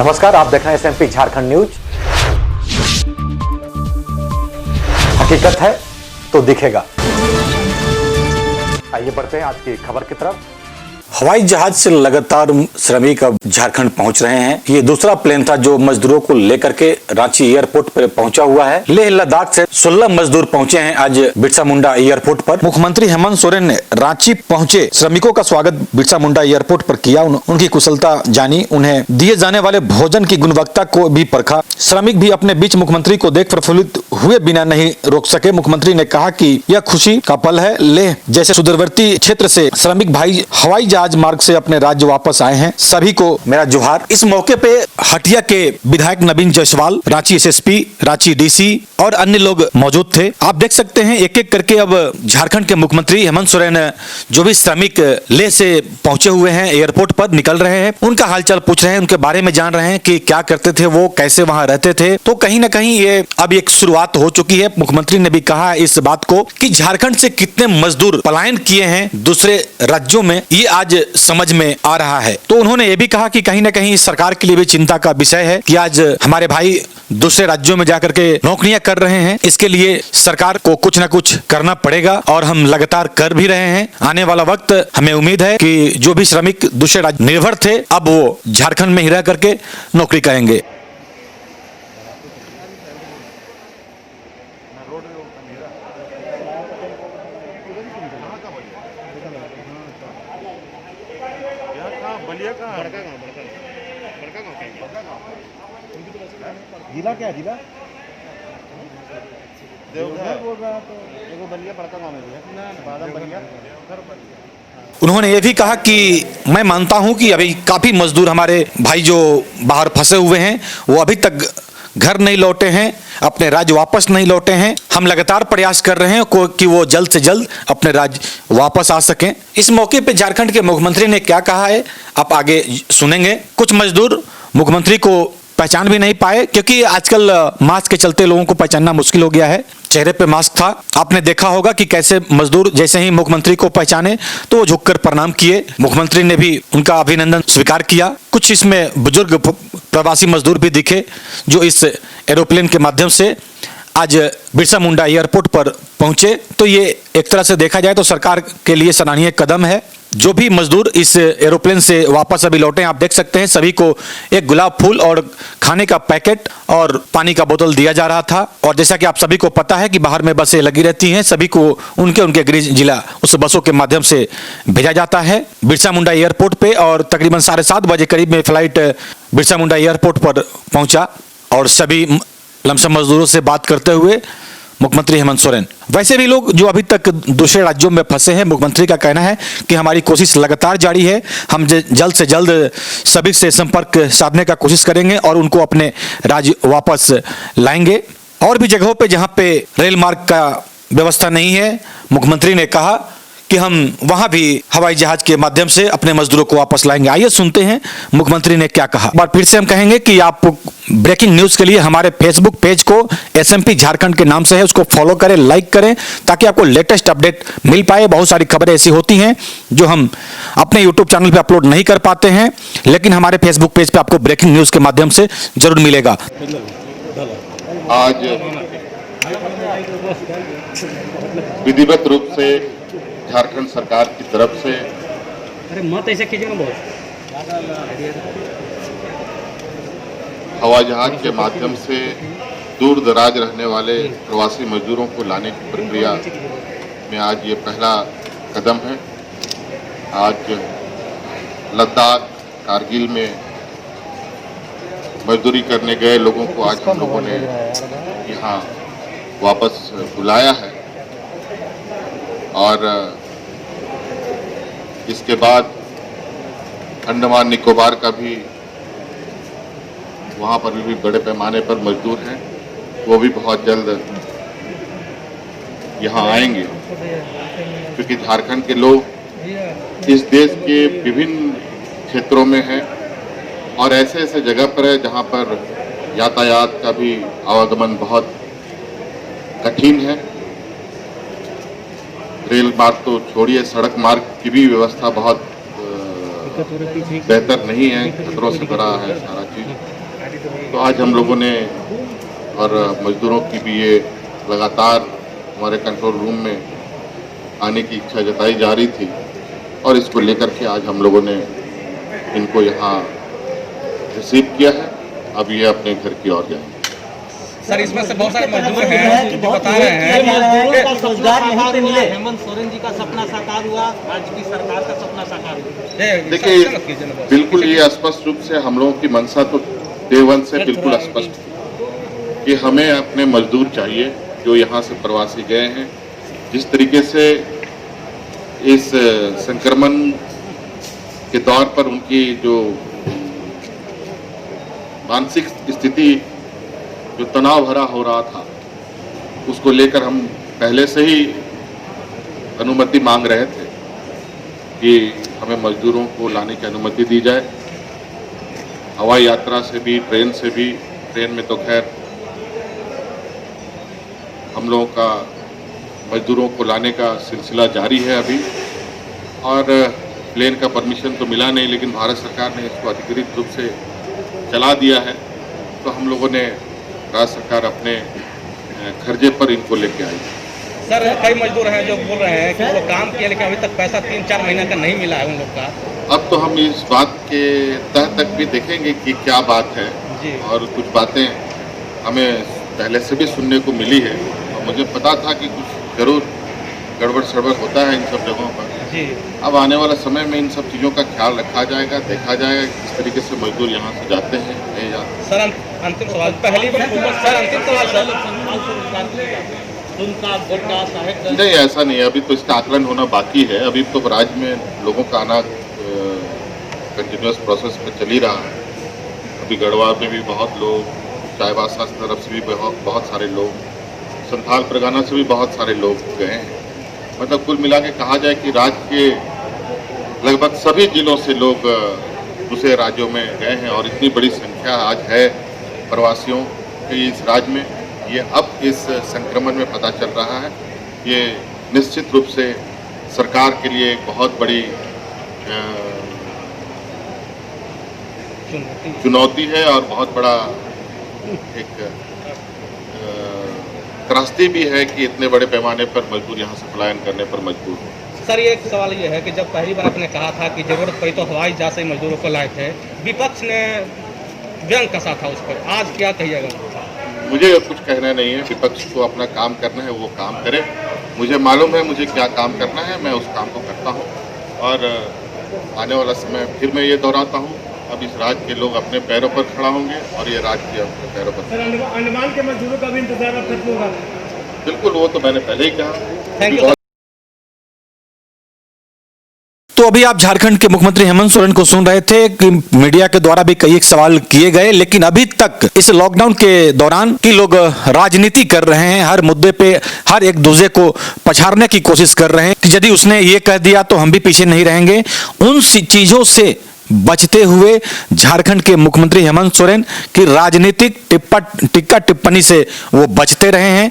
नमस्कार, आप देख रहे हैं एसएमपी झारखंड न्यूज। हकीकत है तो दिखेगा। आइए बढ़ते हैं आज की खबर की तरफ। हवाई जहाज से लगातार श्रमिक अब झारखंड पहुंच रहे हैं। ये दूसरा प्लेन था जो मजदूरों को लेकर के रांची एयरपोर्ट पर पहुंचा हुआ है। लेह लद्दाख से 16 मजदूर पहुंचे हैं आज बिरसा मुंडा एयरपोर्ट पर। मुख्यमंत्री हेमंत सोरेन ने रांची पहुंचे श्रमिकों का स्वागत बिरसा मुंडा एयरपोर्ट पर किया। उनकी कुशलता जानी, उन्हें दिए जाने वाले भोजन की गुणवत्ता को भी परखा। श्रमिक भी अपने बीच मुख्यमंत्री को देख प्रफुल्लित हुए बिना नहीं रोक सके। मुख्यमंत्री ने कहा कि यह खुशी का पल है। लेह जैसे सुदूरवर्ती क्षेत्र से श्रमिक भाई हवाई जहाज मार्ग से अपने राज्य वापस आए हैं, सभी को मेरा जोहार। इस मौके पे हटिया के विधायक नवीन जायसवाल, रांची एसएसपी, रांची डीसी और अन्य लोग मौजूद थे। आप देख सकते हैं एक एक करके अब झारखंड के मुख्यमंत्री हेमंत सोरेन जो भी श्रमिक लेह से पहुंचे हुए हैं एयरपोर्ट पर निकल रहे हैं, उनका हालचाल पूछ रहे हैं, उनके बारे में जान रहे हैं कि क्या करते थे वो, कैसे वहां रहते थे। तो कहीं ना कहीं ये अब एक शुरुआत हो चुकी है। मुख्यमंत्री ने भी कहा इस बात को कि झारखंड से कितने मजदूर पलायन किए हैं दूसरे राज्यों में, ये आज समझ में आ रहा है। तो उन्होंने ये भी कहा कि कहीं ना कहीं सरकार के लिए भी चिंता का विषय है कि आज हमारे भाई दूसरे राज्यों में जाकर के नौकरियां कर रहे हैं। इसके लिए सरकार को कुछ ना कुछ करना पड़ेगा और हम लगातार कर भी रहे हैं। आने वाला वक्त हमें उम्मीद है कि जो भी श्रमिक दूसरे राज्य निर्भर थे अब वो झारखंड में ही रह करके नौकरी करेंगे। जिला क्या जिला देवघर बोल रहा तो एगो बलिया बड़का गांव में भी है ना, बादम बलिया। उन्होंने ये भी कहा कि मैं मानता हूं कि अभी काफी मजदूर हमारे भाई जो बाहर फंसे हुए हैं वो अभी तक घर नहीं लौटे हैं, अपने राज्य वापस नहीं लौटे हैं। हम लगातार प्रयास कर रहे हैं कि वो जल्द से जल्द अपने राज्य वापस आ सकें। इस मौके पे झारखंड के मुख्यमंत्री ने क्या कहा है आप आगे सुनेंगे। कुछ मजदूर मुख्यमंत्री को पहचान भी नहीं पाए क्योंकि आजकल मास्क के चलते लोगों को पहचानना मुश्किल हो गया है। चेहरे पे मास्क था। आपने देखा होगा कि कैसे मजदूर जैसे ही मुख्यमंत्री को पहचाने तो वो झुककर प्रणाम किए। मुख्यमंत्री ने भी उनका अभिनंदन स्वीकार किया। कुछ इसमें बुजुर्ग प्रवासी मजदूर भी दिखे जो इस एरोप्लेन के माध्यम से आज बिरसा मुंडा एयरपोर्ट पर पहुंचे। तो ये एक तरह से देखा जाए तो सरकार के लिए सराहनीय कदम है। जो भी मजदूर इस एरोप्लेन से वापस अभी लौटे आप देख सकते हैं सभी को एक गुलाब फूल और खाने का पैकेट और पानी का बोतल दिया जा रहा था। और जैसा कि आप सभी को पता है कि बाहर में बसें लगी रहती हैं, सभी को उनके गृह जिला उस बसों के माध्यम से भेजा जाता है बिरसा मुंडा एयरपोर्ट पे। और तकरीबन 7:30 बजे करीब में फ्लाइट बिरसा मुंडा एयरपोर्ट पर पहुंचा और सभी लमसम मजदूरों से बात करते हुए मुख्यमंत्री हेमंत सोरेन, वैसे भी लोग जो अभी तक दूसरे राज्यों में फंसे हैं, मुख्यमंत्री का कहना है कि हमारी कोशिश लगातार जारी है। हम जल्द से जल्द सभी से संपर्क साधने का कोशिश करेंगे और उनको अपने राज्य वापस लाएंगे। और भी जगहों पे जहां पे रेल मार्ग का व्यवस्था नहीं है, मुख्यमंत्री ने कहा कि हम वहां भी हवाई जहाज के माध्यम से अपने मजदूरों को वापस लाएंगे। आइए सुनते हैं मुख्यमंत्री ने क्या कहा। बार फिर से हम कहेंगे कि आप ब्रेकिंग न्यूज के लिए हमारे फेसबुक पेज को एसएमपी झारखंड के नाम से है, उसको फॉलो करें, लाइक करें ताकि आपको लेटेस्ट अपडेट मिल पाए। बहुत सारी खबरें ऐसी होती हैं जो हम अपने यूट्यूब चैनल पे अपलोड नहीं कर पाते हैं, लेकिन हमारे फेसबुक पेज पे आपको ब्रेकिंग न्यूज के माध्यम से जरूर मिलेगा। आज विधिवत रूप से झारखंड सरकार की तरफ से हवाई जहाज के माध्यम से दूर दराज रहने वाले प्रवासी मजदूरों को लाने की प्रक्रिया में आज ये पहला कदम है। आज लद्दाख, कारगिल में मजदूरी करने गए लोगों को आज हम लोगों ने यहाँ वापस बुलाया है और इसके बाद अंडमान निकोबार का भी वहाँ पर भी बड़े पैमाने पर मजदूर हैं, वो भी बहुत जल्द यहाँ आएंगे क्योंकि झारखंड के लोग इस देश के विभिन्न क्षेत्रों में हैं और ऐसे ऐसे जगह पर है जहाँ पर यातायात का भी आवागमन बहुत कठिन है। रेल मार्ग तो छोड़िए, सड़क मार्ग की भी व्यवस्था बहुत बेहतर नहीं है, खतरों से भरा है सारा चीज़। तो आज हम लोगों ने और मजदूरों की भी ये लगातार हमारे कंट्रोल रूम में आने की इच्छा जताई जा रही थी और इसको लेकर के आज हम लोगों ने इनको यहाँ रिसीव किया है। अब ये अपने घर की ओर जाएंगे। सर, इसमें से बहुत सारे मजदूर हैं जो बता रहे हैं कि रोजगार यहीं पे मिले। हेमंत सोरेन जी का सपना साकार हुआ, राज्य की सरकार का सपना साकार हुआ। देखिए, बिल्कुल ये स्पष्ट रूप से हम लोगों की मंशा तो डे वन से बिल्कुल स्पष्ट थी कि हमें अपने मजदूर चाहिए जो यहाँ से प्रवासी गए हैं। जिस तरीके से इस संक्रमण के दौर पर उनकी जो मानसिक स्थिति जो तनाव भरा हो रहा था, उसको लेकर हम पहले से ही अनुमति मांग रहे थे कि हमें मजदूरों को लाने की अनुमति दी जाए। हवाई यात्रा से भी, ट्रेन से भी। ट्रेन में तो खैर हम लोगों का मजदूरों को लाने का सिलसिला जारी है अभी, और प्लेन का परमिशन तो मिला नहीं, लेकिन भारत सरकार ने इसको अधिकृत रूप से चला दिया है। तो हम लोगों ने, राज्य सरकार अपने खर्चे पर इनको लेके आई। सर, कई मजदूर हैं जो बोल रहे हैं कि वो काम किए लेकिन अभी तक पैसा 3-4 महीने का नहीं मिला है उन लोग का। अब तो हम इस बात के तह तक भी देखेंगे कि क्या बात है जी। और कुछ बातें हमें पहले से भी सुनने को मिली है और मुझे पता था कि कुछ जरूर गड़बड़ सड़बड़ होता है इन सब जगहों पर जी। अब आने वाला समय में इन सब चीज़ों का ख्याल रखा जाएगा, देखा जाएगा किस तरीके से मजदूर यहाँ से जाते हैं, नहीं जाते। सर, अंतिम सवाल, पहली बार सर, अंतिम सवाल सर, नहीं ऐसा नहीं है, अभी तो इसका आकलन होना बाकी है। अभी तो राज्य में लोगों का आना कंटिन्यूस प्रोसेस में चल ही रहा है। अभी गढ़वा में भी बहुत लोग, चाईबासा तरफ से भी बहुत सारे लोग, संथाल परगना से भी बहुत सारे लोग गए हैं। मतलब कुल मिला के कहा जाए कि राज्य के लगभग सभी जिलों से लोग दूसरे राज्यों में गए हैं और इतनी बड़ी संख्या आज है प्रवासियों की इस राज्य में, ये अब इस संक्रमण में पता चल रहा है। ये निश्चित रूप से सरकार के लिए एक बहुत बड़ी चुनौती है और बहुत बड़ा एक त्रासदी भी है कि इतने बड़े पैमाने पर मजदूर यहाँ से पलायन करने पर मजबूर हो। सर, ये एक सवाल ये है कि जब पहली बार आपने कहा था कि जरूरत पड़ी तो हवाई जहाज से मजदूरों को लाए थे, विपक्ष ने व्यंग कसा था उस पर, आज क्या कहिएगा? मुझे कुछ कहना नहीं है। विपक्ष को अपना काम करना है, वो काम करे। मुझे मालूम है मुझे क्या काम करना है, मैं उस काम को करता हूँ और आने वाला समय फिर मैं ये दोहराता हूँ, अब इस राज्य के लोग अपने पैरों पर खड़ा होंगे और ये राज्य के अपने पैरों पर। सर, अंडमान के मजदूरों का भी इंतजार अब खत्म होगा? बिल्कुल, वो तो मैंने पहले ही कहा। Thank you. तो अभी आप झारखंड के मुख्यमंत्री हेमंत सोरेन को सुन रहे थे कि मीडिया के द्वारा भी कई एक सवाल किए गए, लेकिन अभी तक इस लॉकडाउन के दौरान की लोग राजनीति कर रहे हैं, हर मुद्दे पे हर एक दूसरे को पछाड़ने की कोशिश कर रहे हैं कि यदि उसने ये कह दिया तो हम भी पीछे नहीं रहेंगे। उन चीजों से बचते हुए झारखंड के मुख्यमंत्री हेमंत सोरेन की राजनीतिक टिक्का टिप्पणी से वो बचते रहे हैं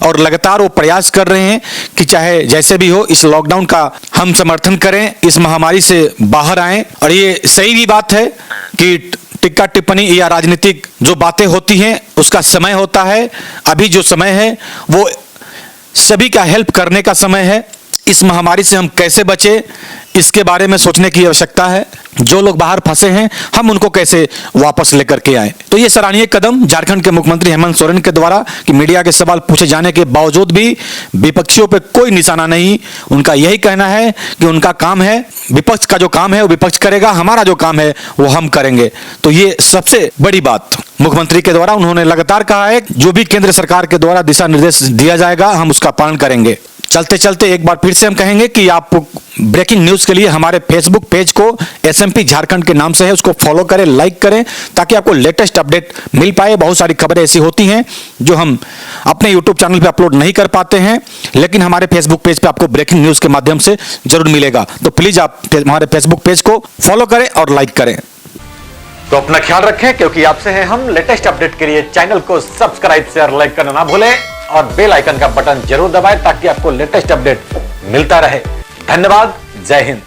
और लगातार वो प्रयास कर रहे हैं कि चाहे जैसे भी हो इस लॉकडाउन का हम समर्थन करें, इस महामारी से बाहर आएं। और ये सही भी बात है कि टिक्का टिप्पणी या राजनीतिक जो बातें होती हैं उसका समय होता है। अभी जो समय है वो सभी का हेल्प करने का समय है। इस महामारी से हम कैसे बचे इसके बारे में सोचने की आवश्यकता है। जो लोग बाहर फंसे हैं हम उनको कैसे वापस लेकर के आए। तो ये सराहनीय कदम झारखंड के मुख्यमंत्री हेमंत सोरेन के द्वारा कि मीडिया के सवाल पूछे जाने के बावजूद भी विपक्षियों पे कोई निशाना नहीं। उनका यही कहना है कि उनका काम है, विपक्ष का जो काम है वो विपक्ष करेगा, हमारा जो काम है वो हम करेंगे। तो ये सबसे बड़ी बात मुख्यमंत्री के द्वारा उन्होंने लगातार कहा है, जो भी केंद्र सरकार के द्वारा दिशा निर्देश दिया जाएगा हम उसका पालन करेंगे। चलते चलते एक बार फिर से हम कहेंगे कि आप ब्रेकिंग न्यूज के लिए हमारे फेसबुक पेज को SMP झारखंड के नाम से है, उसको फॉलो करें, लाइक करें, ताकि आपको लेटेस्ट अपडेट मिल पाए। बहुत सारी खबरें ऐसी होती हैं जो हम अपने यूट्यूब चैनल पे अपलोड नहीं कर पाते हैं, लेकिन हमारे फेसबुक पेज पे आपको ब्रेकिंग न्यूज के माध्यम से जरूर मिलेगा। तो प्लीज आप हमारे फेसबुक पेज को फॉलो करें और लाइक करें। तो अपना ख्याल रखें, क्योंकि आपसे हैं हम। लेटेस्ट अपडेट के लिए चैनल को सब्सक्राइब, शेयर, लाइक करना ना भूलें और बेल आइकन का बटन जरूर दबाएं ताकि आपको लेटेस्ट अपडेट मिलता रहे। धन्यवाद। जय हिंद।